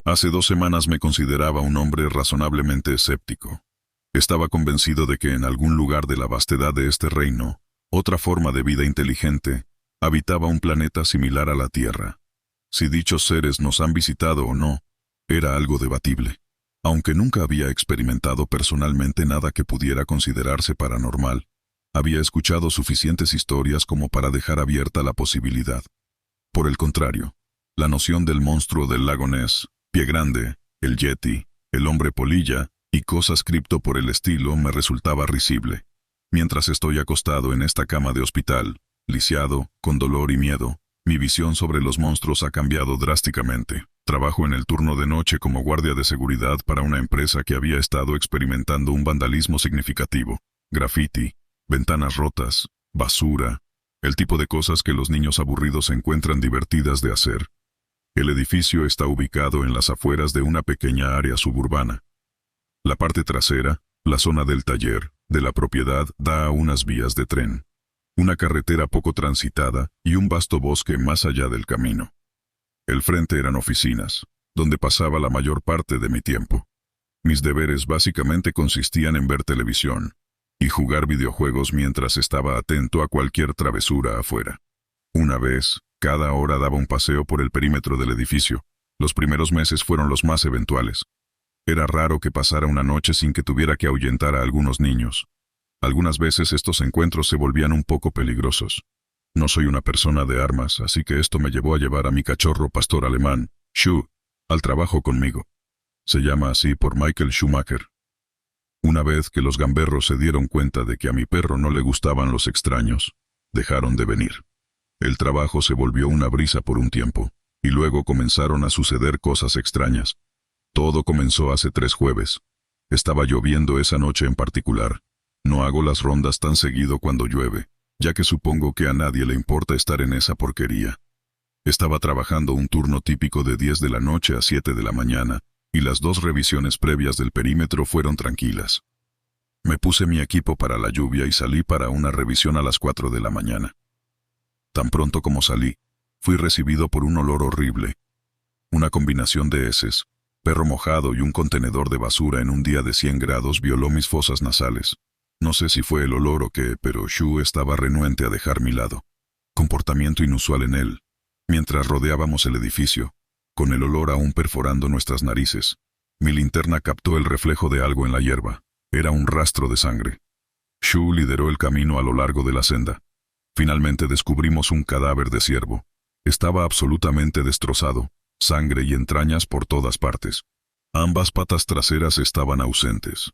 Hace 2 semanas me consideraba un hombre razonablemente escéptico. Estaba convencido de que en algún lugar de la vastedad de este reino, otra forma de vida inteligente, habitaba un planeta similar a la Tierra. Si dichos seres nos han visitado o no, era algo debatible. Aunque nunca había experimentado personalmente nada que pudiera considerarse paranormal, había escuchado suficientes historias como para dejar abierta la posibilidad. Por el contrario, la noción del monstruo del lago Ness, Pie Grande, el Yeti, el hombre polilla y cosas cripto por el estilo me resultaba risible. Mientras estoy acostado en esta cama de hospital, lisiado, con dolor y miedo, mi visión sobre los monstruos ha cambiado drásticamente. Trabajo en el turno de noche como guardia de seguridad para una empresa que había estado experimentando un vandalismo significativo. Graffiti, ventanas rotas, basura, el tipo de cosas que los niños aburridos encuentran divertidas de hacer. El edificio está ubicado en las afueras de una pequeña área suburbana. La parte trasera, la zona del taller, de la propiedad da a unas vías de tren, una carretera poco transitada y un vasto bosque más allá del camino. El frente eran oficinas, donde pasaba la mayor parte de mi tiempo. Mis deberes básicamente consistían en ver televisión y jugar videojuegos mientras estaba atento a cualquier travesura afuera. Una vez, cada hora daba un paseo por el perímetro del edificio. Los primeros meses fueron los más eventuales. Era raro que pasara una noche sin que tuviera que ahuyentar a algunos niños. Algunas veces estos encuentros se volvían un poco peligrosos. No soy una persona de armas, así que esto me llevó a llevar a mi cachorro pastor alemán, Shu, al trabajo conmigo. Se llama así por Michael Schumacher. Una vez que los gamberros se dieron cuenta de que a mi perro no le gustaban los extraños, dejaron de venir. El trabajo se volvió una brisa por un tiempo, y luego comenzaron a suceder cosas extrañas. Todo comenzó hace 3 jueves. Estaba lloviendo esa noche en particular. No hago las rondas tan seguido cuando llueve, ya que supongo que a nadie le importa estar en esa porquería. Estaba trabajando un turno típico de 10 de la noche a 7 de la mañana, y las 2 revisiones previas del perímetro fueron tranquilas. Me puse mi equipo para la lluvia y salí para una revisión a las 4 de la mañana. Tan pronto como salí, fui recibido por un olor horrible. Una combinación de heces, perro mojado y un contenedor de basura en un día de 100 grados violó mis fosas nasales. No sé si fue el olor o qué, pero Shu estaba renuente a dejar mi lado. Comportamiento inusual en él. Mientras rodeábamos el edificio, con el olor aún perforando nuestras narices, mi linterna captó el reflejo de algo en la hierba. Era un rastro de sangre. Shu lideró el camino a lo largo de la senda. Finalmente descubrimos un cadáver de ciervo. Estaba absolutamente destrozado, sangre y entrañas por todas partes. Ambas patas traseras estaban ausentes.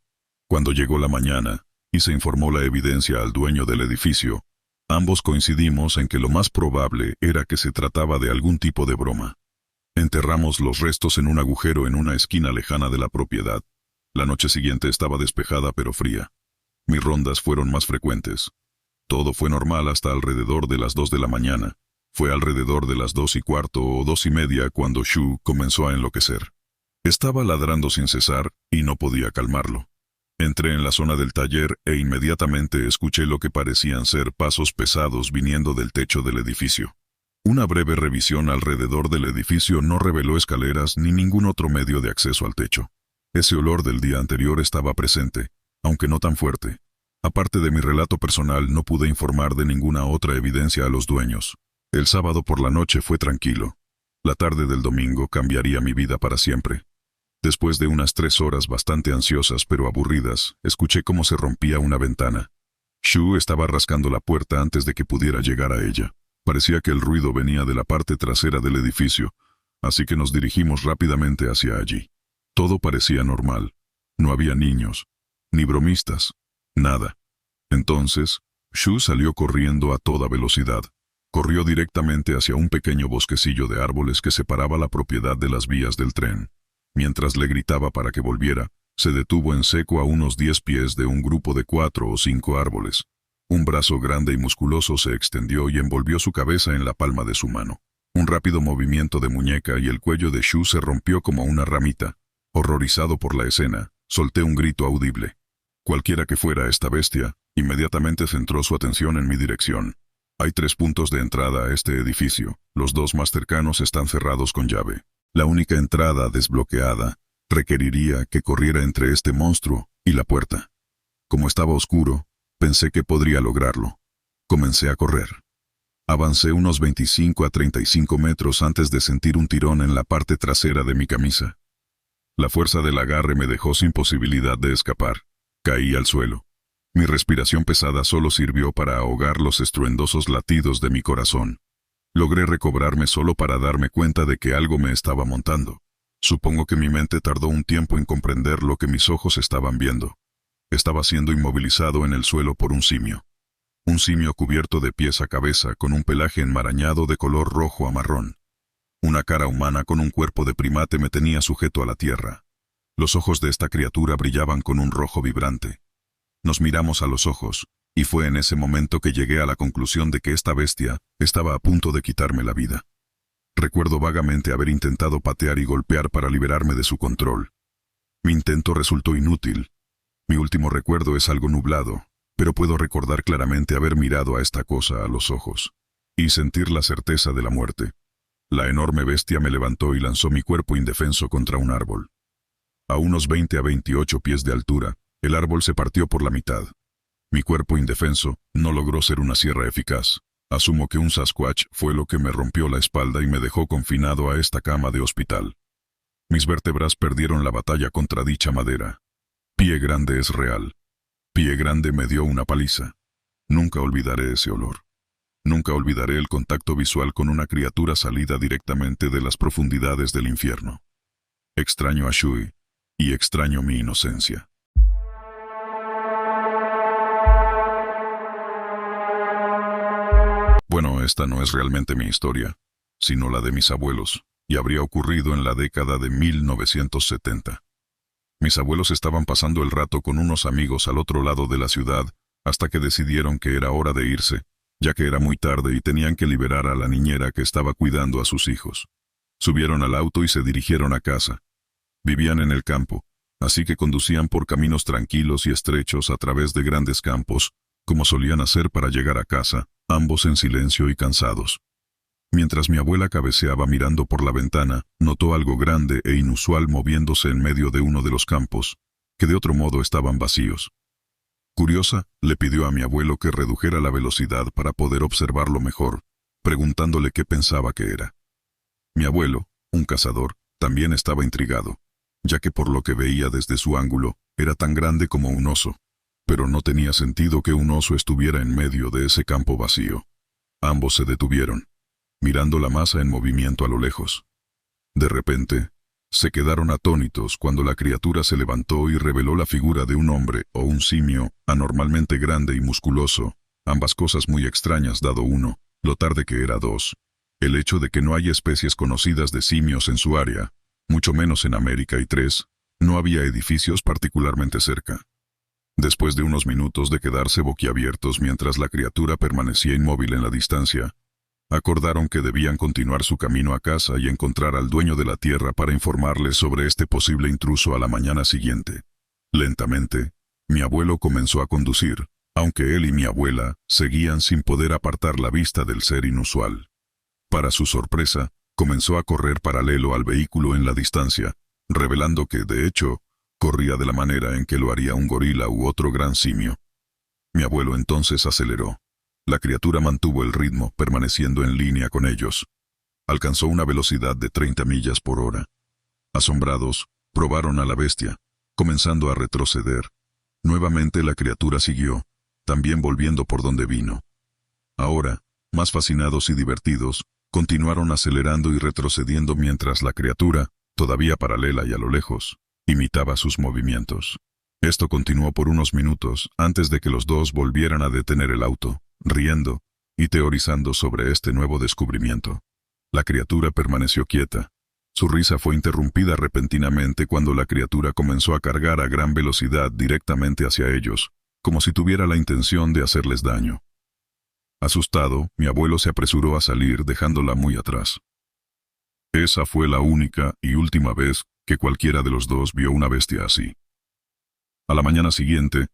Cuando llegó la mañana, y se informó la evidencia al dueño del edificio, ambos coincidimos en que lo más probable era que se trataba de algún tipo de broma. Enterramos los restos en un agujero en una esquina lejana de la propiedad. La noche siguiente estaba despejada pero fría. Mis rondas fueron más frecuentes. Todo fue normal hasta alrededor de las 2 de la mañana. Fue alrededor de las 2:15 o 2:30 cuando Shu comenzó a enloquecer. Estaba ladrando sin cesar y no podía calmarlo. Entré en la zona del taller e inmediatamente escuché lo que parecían ser pasos pesados viniendo del techo del edificio. Una breve revisión alrededor del edificio no reveló escaleras ni ningún otro medio de acceso al techo. Ese olor del día anterior estaba presente, aunque no tan fuerte. Aparte de mi relato personal, no pude informar de ninguna otra evidencia a los dueños. El sábado por la noche fue tranquilo. La tarde del domingo cambiaría mi vida para siempre. Después de unas 3 horas bastante ansiosas pero aburridas, escuché cómo se rompía una ventana. Shu estaba rascando la puerta antes de que pudiera llegar a ella. Parecía que el ruido venía de la parte trasera del edificio, así que nos dirigimos rápidamente hacia allí. Todo parecía normal. No había niños, ni bromistas, nada. Entonces, Shu salió corriendo a toda velocidad. Corrió directamente hacia un pequeño bosquecillo de árboles que separaba la propiedad de las vías del tren. Mientras le gritaba para que volviera, se detuvo en seco a unos 10 pies de un grupo de 4 o 5 árboles. Un brazo grande y musculoso se extendió y envolvió su cabeza en la palma de su mano. Un rápido movimiento de muñeca y el cuello de Shu se rompió como una ramita. Horrorizado por la escena, solté un grito audible. Cualquiera que fuera esta bestia, inmediatamente centró su atención en mi dirección. Hay 3 puntos de entrada a este edificio. Los 2 más cercanos están cerrados con llave. La única entrada desbloqueada requeriría que corriera entre este monstruo y la puerta. Como estaba oscuro, pensé que podría lograrlo. Comencé a correr. Avancé unos 25 a 35 metros antes de sentir un tirón en la parte trasera de mi camisa. La fuerza del agarre me dejó sin posibilidad de escapar. Caí al suelo. Mi respiración pesada solo sirvió para ahogar los estruendosos latidos de mi corazón. Logré recobrarme solo para darme cuenta de que algo me estaba montando. Supongo que mi mente tardó un tiempo en comprender lo que mis ojos estaban viendo. Estaba siendo inmovilizado en el suelo por un simio. Un simio cubierto de pies a cabeza con un pelaje enmarañado de color rojo a marrón. Una cara humana con un cuerpo de primate me tenía sujeto a la tierra. Los ojos de esta criatura brillaban con un rojo vibrante. Nos miramos a los ojos, y fue en ese momento que llegué a la conclusión de que esta bestia estaba a punto de quitarme la vida. Recuerdo vagamente haber intentado patear y golpear para liberarme de su control. Mi intento resultó inútil. Mi último recuerdo es algo nublado, pero puedo recordar claramente haber mirado a esta cosa a los ojos y sentir la certeza de la muerte. La enorme bestia me levantó y lanzó mi cuerpo indefenso contra un árbol. A unos 20 a 28 pies de altura, el árbol se partió por la mitad. Mi cuerpo indefenso no logró ser una sierra eficaz. Asumo que un Sasquatch fue lo que me rompió la espalda y me dejó confinado a esta cama de hospital. Mis vértebras perdieron la batalla contra dicha madera. Pie Grande es real. Pie Grande me dio una paliza. Nunca olvidaré ese olor. Nunca olvidaré el contacto visual con una criatura salida directamente de las profundidades del infierno. Extraño a Shui, y extraño mi inocencia. Bueno, esta no es realmente mi historia, sino la de mis abuelos, y habría ocurrido en la década de 1970. Mis abuelos estaban pasando el rato con unos amigos al otro lado de la ciudad, hasta que decidieron que era hora de irse, ya que era muy tarde y tenían que liberar a la niñera que estaba cuidando a sus hijos. Subieron al auto y se dirigieron a casa. Vivían en el campo, así que conducían por caminos tranquilos y estrechos a través de grandes campos, como solían hacer para llegar a casa, ambos en silencio y cansados. Mientras mi abuela cabeceaba mirando por la ventana, notó algo grande e inusual moviéndose en medio de uno de los campos, que de otro modo estaban vacíos. Curiosa, le pidió a mi abuelo que redujera la velocidad para poder observarlo mejor, preguntándole qué pensaba que era. Mi abuelo, un cazador, también estaba intrigado, ya que por lo que veía desde su ángulo, era tan grande como un oso. Pero no tenía sentido que un oso estuviera en medio de ese campo vacío. Ambos se detuvieron, mirando la masa en movimiento a lo lejos. De repente, se quedaron atónitos cuando la criatura se levantó y reveló la figura de un hombre o un simio, anormalmente grande y musculoso, ambas cosas muy extrañas dado uno, lo tarde que era dos. El hecho de que no haya especies conocidas de simios en su área, mucho menos en América, y tres, no había edificios particularmente cerca. Después de unos minutos de quedarse boquiabiertos mientras la criatura permanecía inmóvil en la distancia, acordaron que debían continuar su camino a casa y encontrar al dueño de la tierra para informarles sobre este posible intruso a la mañana siguiente. Lentamente, mi abuelo comenzó a conducir, aunque él y mi abuela seguían sin poder apartar la vista del ser inusual. Para su sorpresa, comenzó a correr paralelo al vehículo en la distancia, revelando que, de hecho, corría de la manera en que lo haría un gorila u otro gran simio. Mi abuelo entonces aceleró. La criatura mantuvo el ritmo, permaneciendo en línea con ellos. Alcanzó una velocidad de 30 millas por hora. Asombrados, probaron a la bestia, comenzando a retroceder. Nuevamente la criatura siguió, también volviendo por donde vino. Ahora, más fascinados y divertidos, continuaron acelerando y retrocediendo mientras la criatura, todavía paralela y a lo lejos, imitaba sus movimientos. Esto continuó por unos minutos antes de que los dos volvieran a detener el auto, riendo y teorizando sobre este nuevo descubrimiento. La criatura permaneció quieta. Su risa fue interrumpida repentinamente cuando la criatura comenzó a cargar a gran velocidad directamente hacia ellos, como si tuviera la intención de hacerles daño. Asustado, mi abuelo se apresuró a salir dejándola muy atrás. Esa fue la única y última vez que cualquiera de los dos vio una bestia así. A la mañana siguiente,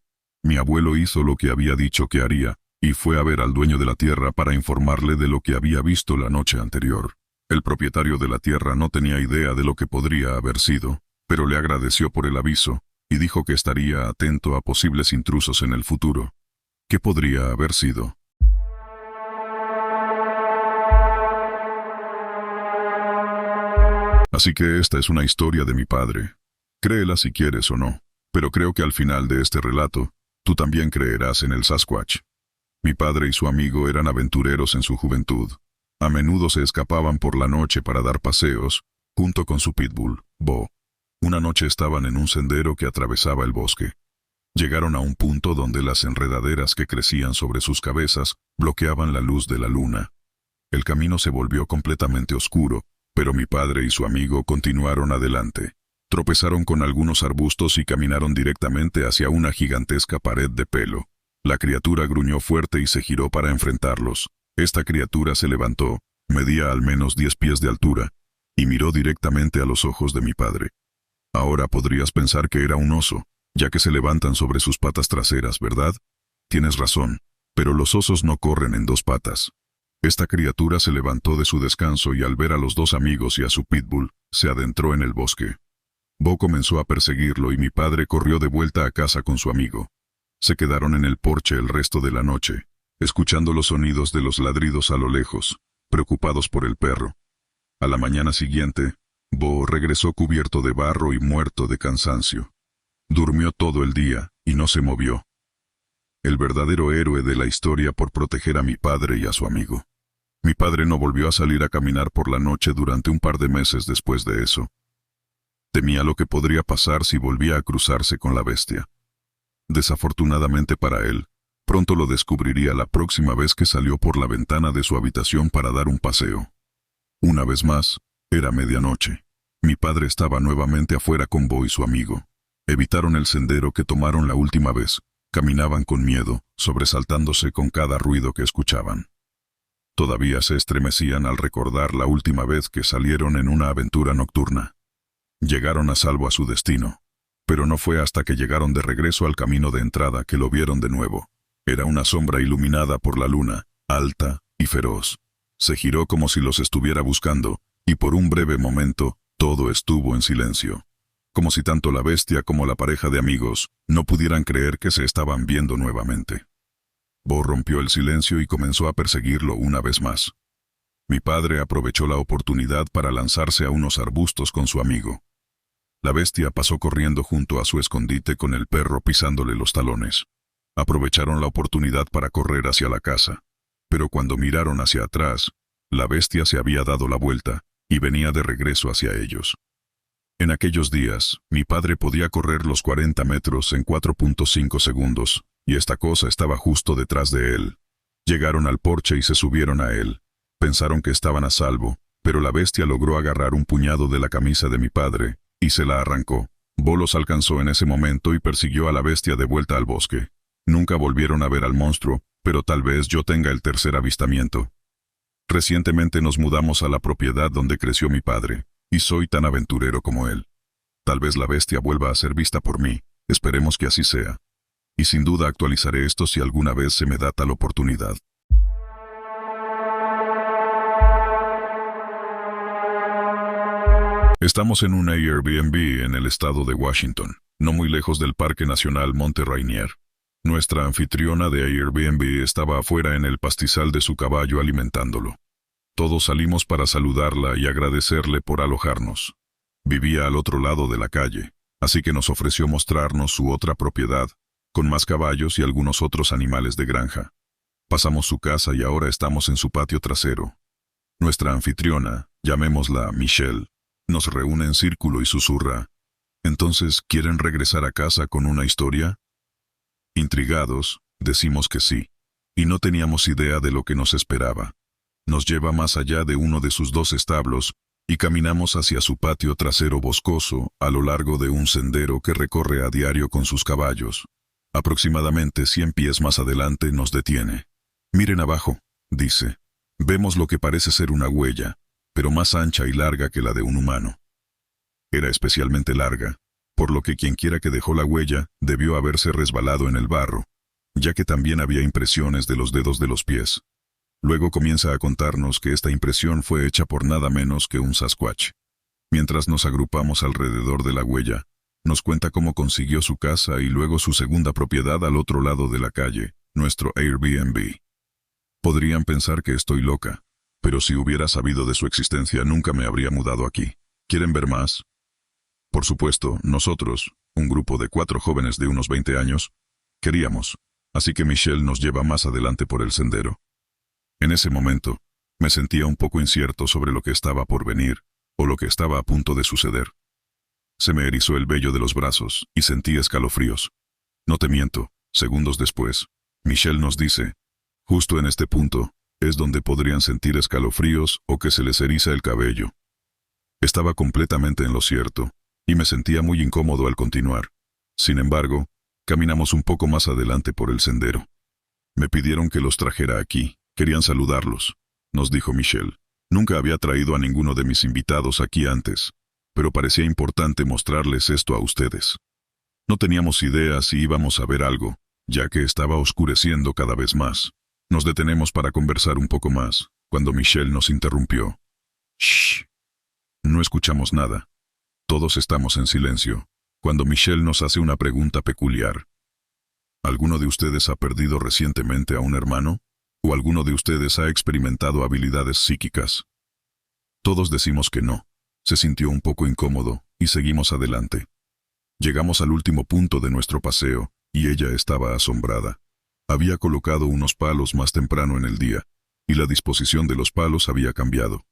mi abuelo hizo lo que había dicho que haría, y fue a ver al dueño de la tierra para informarle de lo que había visto la noche anterior. El propietario de la tierra no tenía idea de lo que podría haber sido, pero le agradeció por el aviso y dijo que estaría atento a posibles intrusos en el futuro. ¿Qué podría haber sido? Así que esta es una historia de mi padre. Créela si quieres o no, pero creo que al final de este relato, tú también creerás en el Sasquatch. Mi padre y su amigo eran aventureros en su juventud. A menudo se escapaban por la noche para dar paseos, junto con su pitbull, Bo. Una noche estaban en un sendero que atravesaba el bosque. Llegaron a un punto donde las enredaderas que crecían sobre sus cabezas bloqueaban la luz de la luna. El camino se volvió completamente oscuro, pero mi padre y su amigo continuaron adelante. Tropezaron con algunos arbustos y caminaron directamente hacia una gigantesca pared de pelo. La criatura gruñó fuerte y se giró para enfrentarlos. Esta criatura se levantó, medía al menos 10 pies de altura, y miró directamente a los ojos de mi padre. Ahora podrías pensar que era un oso, ya que se levantan sobre sus patas traseras, ¿verdad? Tienes razón, pero los osos no corren en dos patas. Esta criatura se levantó de su descanso y al ver a los dos amigos y a su pitbull, se adentró en el bosque. Bo comenzó a perseguirlo y mi padre corrió de vuelta a casa con su amigo. Se quedaron en el porche el resto de la noche, escuchando los sonidos de los ladridos a lo lejos, preocupados por el perro. A la mañana siguiente, Bo regresó cubierto de barro y muerto de cansancio. Durmió todo el día y no se movió. El verdadero héroe de la historia por proteger a mi padre y a su amigo. Mi padre no volvió a salir a caminar por la noche durante un par de meses después de eso. Temía lo que podría pasar si volvía a cruzarse con la bestia. Desafortunadamente para él, pronto lo descubriría la próxima vez que salió por la ventana de su habitación para dar un paseo. Una vez más, era medianoche. Mi padre estaba nuevamente afuera con Bo y su amigo. Evitaron el sendero que tomaron la última vez. Caminaban con miedo, sobresaltándose con cada ruido que escuchaban. Todavía se estremecían al recordar la última vez que salieron en una aventura nocturna. Llegaron a salvo a su destino, pero no fue hasta que llegaron de regreso al camino de entrada que lo vieron de nuevo. Era una sombra iluminada por la luna, alta y feroz. Se giró como si los estuviera buscando, y por un breve momento, todo estuvo en silencio. Como si tanto la bestia como la pareja de amigos no pudieran creer que se estaban viendo nuevamente. Bo rompió el silencio y comenzó a perseguirlo una vez más. Mi padre aprovechó la oportunidad para lanzarse a unos arbustos con su amigo. La bestia pasó corriendo junto a su escondite con el perro pisándole los talones. Aprovecharon la oportunidad para correr hacia la casa, pero cuando miraron hacia atrás, la bestia se había dado la vuelta y venía de regreso hacia ellos. En aquellos días, mi padre podía correr los 40 metros en 4.5 segundos, y esta cosa estaba justo detrás de él. Llegaron al porche y se subieron a él. Pensaron que estaban a salvo, pero la bestia logró agarrar un puñado de la camisa de mi padre, y se la arrancó. Bo los alcanzó en ese momento y persiguió a la bestia de vuelta al bosque. Nunca volvieron a ver al monstruo, pero tal vez yo tenga el tercer avistamiento. Recientemente nos mudamos a la propiedad donde creció mi padre, y soy tan aventurero como él. Tal vez la bestia vuelva a ser vista por mí, esperemos que así sea. Y sin duda actualizaré esto si alguna vez se me da tal oportunidad. Estamos en un Airbnb en el estado de Washington, no muy lejos del Parque Nacional Monte Rainier. Nuestra anfitriona de Airbnb estaba afuera en el pastizal de su caballo alimentándolo. Todos salimos para saludarla y agradecerle por alojarnos. Vivía al otro lado de la calle, así que nos ofreció mostrarnos su otra propiedad, con más caballos y algunos otros animales de granja. Pasamos su casa y ahora estamos en su patio trasero. Nuestra anfitriona, llamémosla Michelle, nos reúne en círculo y susurra: ¿entonces quieren regresar a casa con una historia? Intrigados, decimos que sí, y no teníamos idea de lo que nos esperaba. Nos lleva más allá de uno de sus 2 establos, y caminamos hacia su patio trasero boscoso, a lo largo de un sendero que recorre a diario con sus caballos. Aproximadamente 100 pies más adelante nos detiene. Miren abajo, dice. Vemos lo que parece ser una huella, pero más ancha y larga que la de un humano. Era especialmente larga, por lo que quienquiera que dejó la huella debió haberse resbalado en el barro, ya que también había impresiones de los dedos de los pies. Luego comienza a contarnos que esta impresión fue hecha por nada menos que un Sasquatch. Mientras nos agrupamos alrededor de la huella, nos cuenta cómo consiguió su casa y luego su segunda propiedad al otro lado de la calle, nuestro Airbnb. Podrían pensar que estoy loca, pero si hubiera sabido de su existencia nunca me habría mudado aquí. ¿Quieren ver más? Por supuesto, nosotros, un grupo de 4 jóvenes de unos 20 años, queríamos, así que Michelle nos lleva más adelante por el sendero. En ese momento, me sentía un poco incierto sobre lo que estaba por venir, o lo que estaba a punto de suceder. Se me erizó el vello de los brazos y sentí escalofríos. No te miento, segundos después, Michelle nos dice, justo en este punto, es donde podrían sentir escalofríos o que se les eriza el cabello. Estaba completamente en lo cierto, y me sentía muy incómodo al continuar. Sin embargo, caminamos un poco más adelante por el sendero. Me pidieron que los trajera aquí, querían saludarlos, nos dijo Michelle. Nunca había traído a ninguno de mis invitados aquí antes, pero parecía importante mostrarles esto a ustedes. No teníamos idea si íbamos a ver algo, ya que estaba oscureciendo cada vez más. Nos detenemos para conversar un poco más, cuando Michelle nos interrumpió. Shh. No escuchamos nada. Todos estamos en silencio, cuando Michelle nos hace una pregunta peculiar. ¿Alguno de ustedes ha perdido recientemente a un hermano? ¿O alguno de ustedes ha experimentado habilidades psíquicas? Todos decimos que no. Se sintió un poco incómodo, y seguimos adelante. Llegamos al último punto de nuestro paseo, y ella estaba asombrada. Había colocado unos palos más temprano en el día, y la disposición de los palos había cambiado.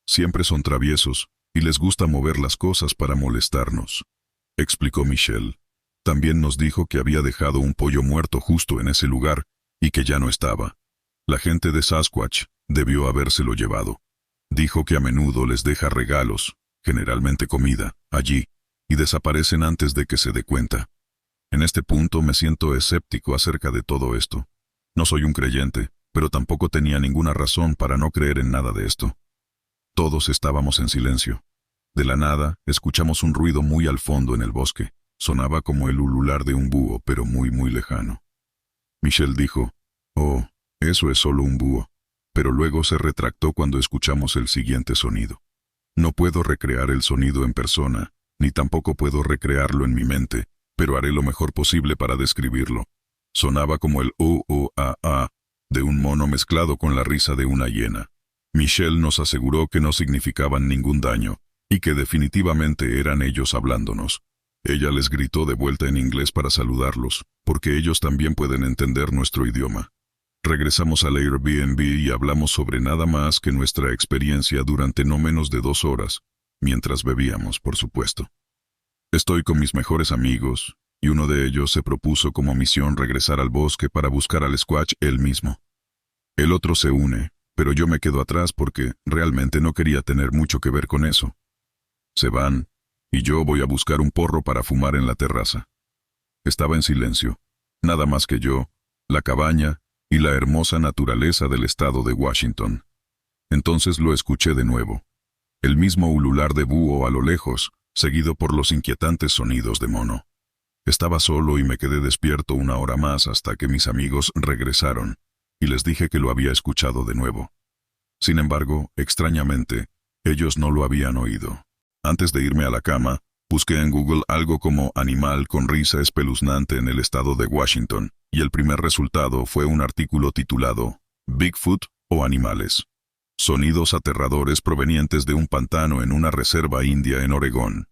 Siempre son traviesos, y les gusta mover las cosas para molestarnos, explicó Michelle. También nos dijo que había dejado un pollo muerto justo en ese lugar, y que ya no estaba. La gente de Sasquatch debió habérselo llevado. Dijo que a menudo les deja regalos, generalmente comida, allí, y desaparecen antes de que se dé cuenta. En este punto me siento escéptico acerca de todo esto. No soy un creyente, pero tampoco tenía ninguna razón para no creer en nada de esto. Todos estábamos en silencio. De la nada, escuchamos un ruido muy al fondo en el bosque. Sonaba como el ulular de un búho, pero muy lejano. Michelle dijo, «Oh, eso es solo un búho», pero luego se retractó cuando escuchamos el siguiente sonido. No puedo recrear el sonido en persona, ni tampoco puedo recrearlo en mi mente, pero haré lo mejor posible para describirlo. Sonaba como el "oh-oh-ah-ah" de un mono mezclado con la risa de una hiena. Michelle nos aseguró que no significaban ningún daño, y que definitivamente eran ellos hablándonos. Ella les gritó de vuelta en inglés para saludarlos, porque ellos también pueden entender nuestro idioma. Regresamos al Airbnb y hablamos sobre nada más que nuestra experiencia durante no menos de 2 horas, mientras bebíamos, por supuesto. Estoy con mis mejores amigos, y uno de ellos se propuso como misión regresar al bosque para buscar al Squatch él mismo. El otro se une, pero yo me quedo atrás porque realmente no quería tener mucho que ver con eso. Se van, y yo voy a buscar un porro para fumar en la terraza. Estaba en silencio, nada más que yo, la cabaña y la hermosa naturaleza del estado de Washington. Entonces lo escuché de nuevo. El mismo ulular de búho a lo lejos, seguido por los inquietantes sonidos de mono. Estaba solo y me quedé despierto 1 hora más hasta que mis amigos regresaron, y les dije que lo había escuchado de nuevo. Sin embargo, extrañamente, ellos no lo habían oído. Antes de irme a la cama, busqué en Google algo como animal con risa espeluznante en el estado de Washington, y el primer resultado fue un artículo titulado Bigfoot o animales. Sonidos aterradores provenientes de un pantano en una reserva india en Oregón.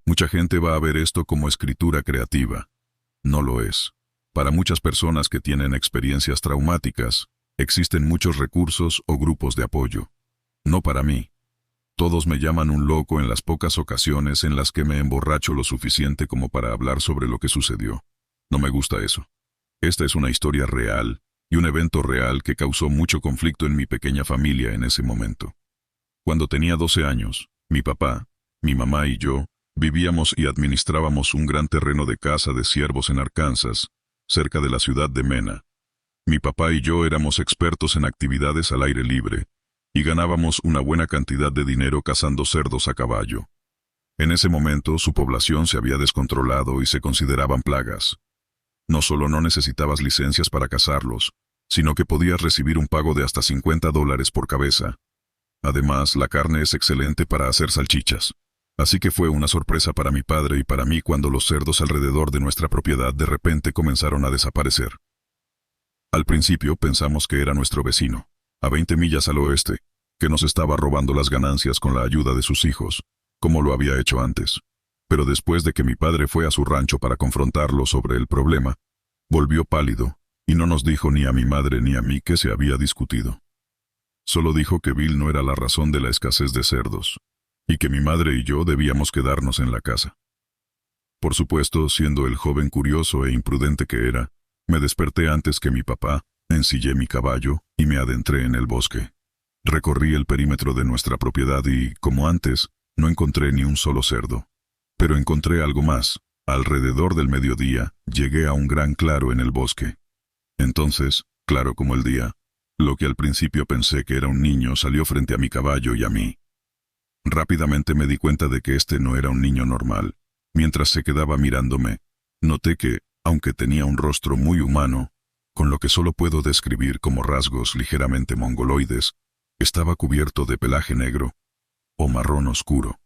Mucha gente va a ver esto como escritura creativa. No lo es. Para muchas personas que tienen experiencias traumáticas, existen muchos recursos o grupos de apoyo. No para mí. Todos me llaman un loco en las pocas ocasiones en las que me emborracho lo suficiente como para hablar sobre lo que sucedió. No me gusta eso. Esta es una historia real y un evento real que causó mucho conflicto en mi pequeña familia en ese momento. Cuando tenía 12 años, mi papá, mi mamá y yo vivíamos y administrábamos un gran terreno de caza de ciervos en Arkansas, cerca de la ciudad de Mena. Mi papá y yo éramos expertos en actividades al aire libre y ganábamos una buena cantidad de dinero cazando cerdos a caballo. En ese momento su población se había descontrolado y se consideraban plagas. No solo no necesitabas licencias para cazarlos, sino que podías recibir un pago de hasta $50 por cabeza. Además, la carne es excelente para hacer salchichas. Así que fue una sorpresa para mi padre y para mí cuando los cerdos alrededor de nuestra propiedad de repente comenzaron a desaparecer. Al principio pensamos que era nuestro vecino, a 20 millas al oeste, que nos estaba robando las ganancias con la ayuda de sus hijos, como lo había hecho antes. Pero después de que mi padre fue a su rancho para confrontarlo sobre el problema, volvió pálido, y no nos dijo ni a mi madre ni a mí que se había discutido. Solo dijo que Bill no era la razón de la escasez de cerdos, y que mi madre y yo debíamos quedarnos en la casa. Por supuesto, siendo el joven curioso e imprudente que era, me desperté antes que mi papá, ensillé mi caballo y me adentré en el bosque. Recorrí el perímetro de nuestra propiedad y, como antes, no encontré ni un solo cerdo. Pero encontré algo más. Alrededor del mediodía, llegué a un gran claro en el bosque. Entonces, claro como el día, lo que al principio pensé que era un niño salió frente a mi caballo y a mí. Rápidamente me di cuenta de que este no era un niño normal. Mientras se quedaba mirándome, noté que, aunque tenía un rostro muy humano, con lo que solo puedo describir como rasgos ligeramente mongoloides, estaba cubierto de pelaje negro o marrón oscuro.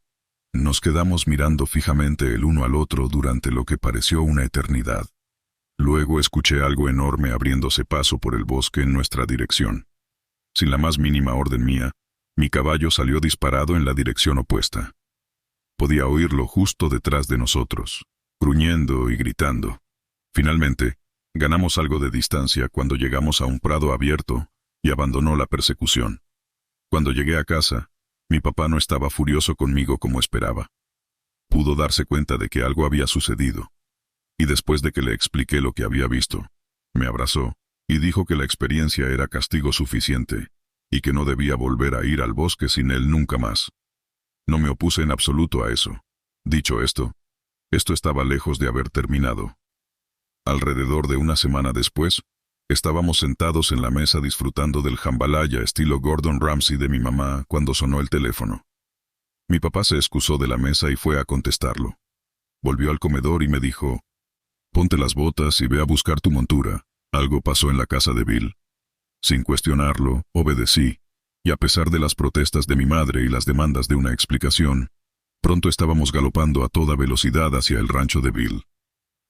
Nos quedamos mirando fijamente el uno al otro durante lo que pareció una eternidad. Luego escuché algo enorme abriéndose paso por el bosque en nuestra dirección. Sin la más mínima orden mía, mi caballo salió disparado en la dirección opuesta. Podía oírlo justo detrás de nosotros, gruñendo y gritando. Finalmente, ganamos algo de distancia cuando llegamos a un prado abierto y abandonó la persecución. Cuando llegué a casa, mi papá no estaba furioso conmigo como esperaba. Pudo darse cuenta de que algo había sucedido. Y después de que le expliqué lo que había visto, me abrazó y dijo que la experiencia era castigo suficiente y que no debía volver a ir al bosque sin él nunca más. No me opuse en absoluto a eso. Dicho esto estaba lejos de haber terminado. Alrededor de una semana después, estábamos sentados en la mesa disfrutando del jambalaya estilo Gordon Ramsay de mi mamá cuando sonó el teléfono. Mi papá se excusó de la mesa y fue a contestarlo. Volvió al comedor y me dijo: «Ponte las botas y ve a buscar tu montura. Algo pasó en la casa de Bill». Sin cuestionarlo, obedecí, y a pesar de las protestas de mi madre y las demandas de una explicación, pronto estábamos galopando a toda velocidad hacia el rancho de Bill.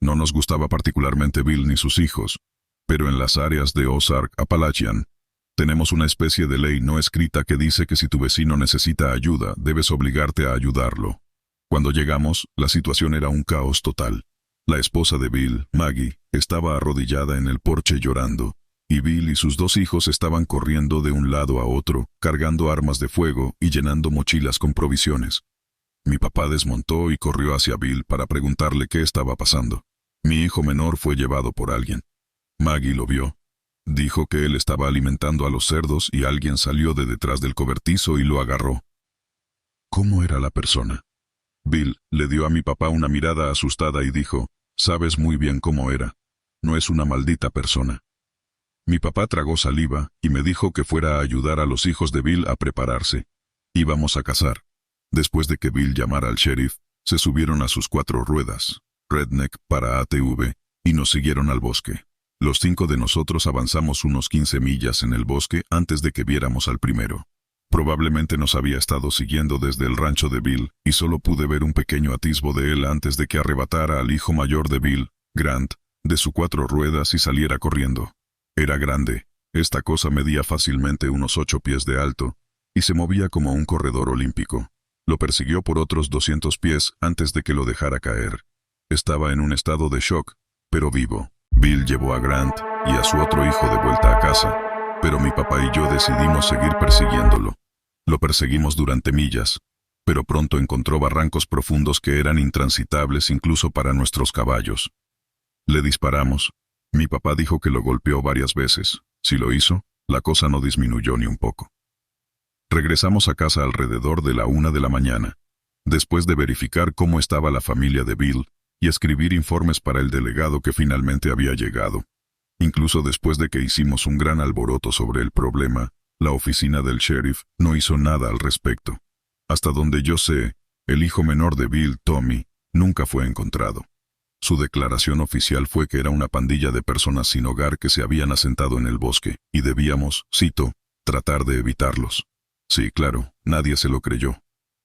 No nos gustaba particularmente Bill ni sus hijos, pero en las áreas de Ozark Appalachian, tenemos una especie de ley no escrita que dice que si tu vecino necesita ayuda, debes obligarte a ayudarlo. Cuando llegamos, la situación era un caos total. La esposa de Bill, Maggie, estaba arrodillada en el porche llorando, y Bill y sus dos hijos estaban corriendo de un lado a otro, cargando armas de fuego y llenando mochilas con provisiones. Mi papá desmontó y corrió hacia Bill para preguntarle qué estaba pasando. Mi hijo menor fue llevado por alguien. Maggie lo vio. Dijo que él estaba alimentando a los cerdos y alguien salió de detrás del cobertizo y lo agarró. ¿Cómo era la persona? Bill le dio a mi papá una mirada asustada y dijo: «Sabes muy bien cómo era. No es una maldita persona». Mi papá tragó saliva y me dijo que fuera a ayudar a los hijos de Bill a prepararse. Íbamos a cazar. Después de que Bill llamara al sheriff, se subieron a sus 4 ruedas, Redneck para ATV, y nos siguieron al bosque. Los 5 de nosotros avanzamos unos 15 millas en el bosque antes de que viéramos al primero. Probablemente nos había estado siguiendo desde el rancho de Bill, y solo pude ver un pequeño atisbo de él antes de que arrebatara al hijo mayor de Bill, Grant, de sus 4 ruedas y saliera corriendo. Era grande. Esta cosa medía fácilmente unos 8 pies de alto, y se movía como un corredor olímpico. Lo persiguió por otros 200 pies antes de que lo dejara caer. Estaba en un estado de shock, pero vivo. Bill llevó a Grant y a su otro hijo de vuelta a casa, pero mi papá y yo decidimos seguir persiguiéndolo. Lo perseguimos durante millas, pero pronto encontró barrancos profundos que eran intransitables incluso para nuestros caballos. Le disparamos. Mi papá dijo que lo golpeó varias veces. Si lo hizo, la cosa no disminuyó ni un poco. Regresamos a casa alrededor de la 1 de la mañana, después de verificar cómo estaba la familia de Bill y escribir informes para el delegado que finalmente había llegado. Incluso después de que hicimos un gran alboroto sobre el problema, la oficina del sheriff no hizo nada al respecto. Hasta donde yo sé, El hijo menor de Bill, Tommy, nunca fue encontrado. Su declaración oficial fue que era una pandilla de personas sin hogar que se habían asentado en el bosque, y debíamos, cito, tratar de evitarlos. Sí, claro, nadie se lo creyó.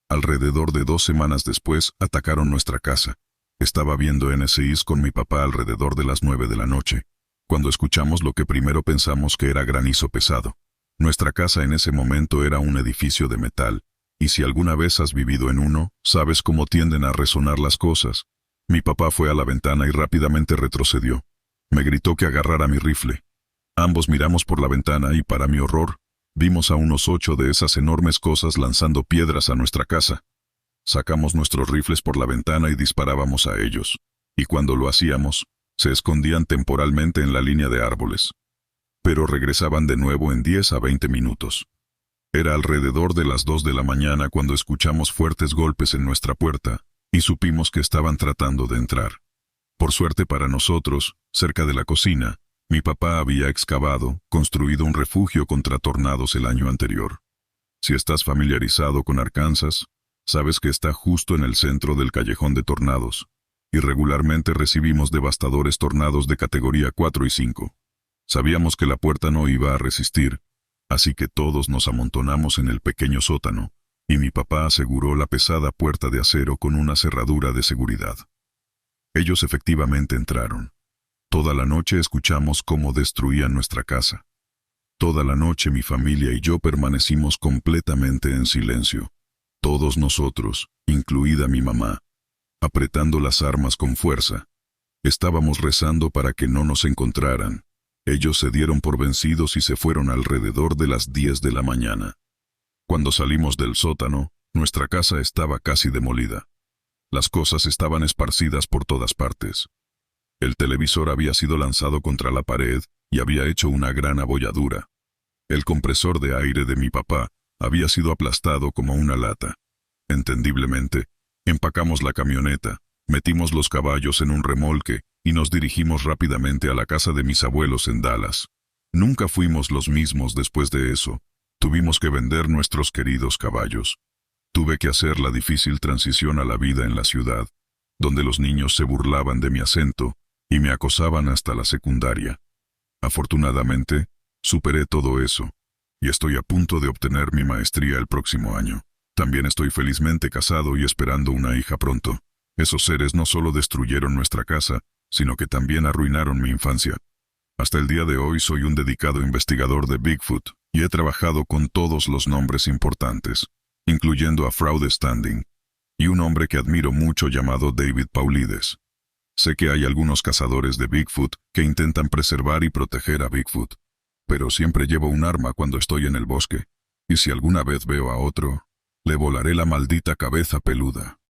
Alrededor de 2 semanas después, atacaron nuestra casa. Estaba viendo NCIS con mi papá alrededor de las 9 de la noche, cuando escuchamos lo que primero pensamos que era granizo pesado. Nuestra casa en ese momento era un edificio de metal, y si alguna vez has vivido en uno, sabes cómo tienden a resonar las cosas. Mi papá fue a la ventana y rápidamente retrocedió. Me gritó que agarrara mi rifle. Ambos miramos por la ventana y, para mi horror, vimos a unos 8 de esas enormes cosas lanzando piedras a nuestra casa. Sacamos nuestros rifles por la ventana y disparábamos a ellos. Y cuando lo hacíamos, se escondían temporalmente en la línea de árboles. Pero regresaban de nuevo en 10 a 20 minutos. Era alrededor de las 2 de la mañana cuando escuchamos fuertes golpes en nuestra puerta, y supimos que estaban tratando de entrar. Por suerte para nosotros, cerca de la cocina, mi papá había construido un refugio contra tornados el año anterior. Si estás familiarizado con Arkansas, sabes que está justo en el centro del callejón de tornados, y regularmente recibimos devastadores tornados de categoría 4 y 5. Sabíamos que la puerta no iba a resistir, así que todos nos amontonamos en el pequeño sótano, y mi papá aseguró la pesada puerta de acero con una cerradura de seguridad. Ellos efectivamente entraron. Toda la noche escuchamos cómo destruían nuestra casa. Toda la noche mi familia y yo permanecimos completamente en silencio. Todos nosotros, incluida mi mamá, apretando las armas con fuerza. Estábamos rezando para que no nos encontraran. Ellos se dieron por vencidos y se fueron alrededor de las 10 de la mañana. Cuando salimos del sótano, nuestra casa estaba casi demolida. Las cosas estaban esparcidas por todas partes. El televisor había sido lanzado contra la pared y había hecho una gran abolladura. El compresor de aire de mi papá había sido aplastado como una lata. Entendiblemente, empacamos la camioneta, metimos los caballos en un remolque y nos dirigimos rápidamente a la casa de mis abuelos en Dallas. Nunca fuimos los mismos después de eso. Tuvimos que vender nuestros queridos caballos. Tuve que hacer la difícil transición a la vida en la ciudad, donde los niños se burlaban de mi acento y me acosaban hasta la secundaria. Afortunadamente, superé todo eso, y estoy a punto de obtener mi maestría el próximo año. También estoy felizmente casado y esperando una hija pronto. Esos seres no solo destruyeron nuestra casa, sino que también arruinaron mi infancia. Hasta el día de hoy soy un dedicado investigador de Bigfoot, y he trabajado con todos los nombres importantes, incluyendo a Fraude Standing, y un hombre que admiro mucho llamado David Paulides. Sé que hay algunos cazadores de Bigfoot que intentan preservar y proteger a Bigfoot, pero siempre llevo un arma cuando estoy en el bosque, y si alguna vez veo a otro, le volaré la maldita cabeza peluda.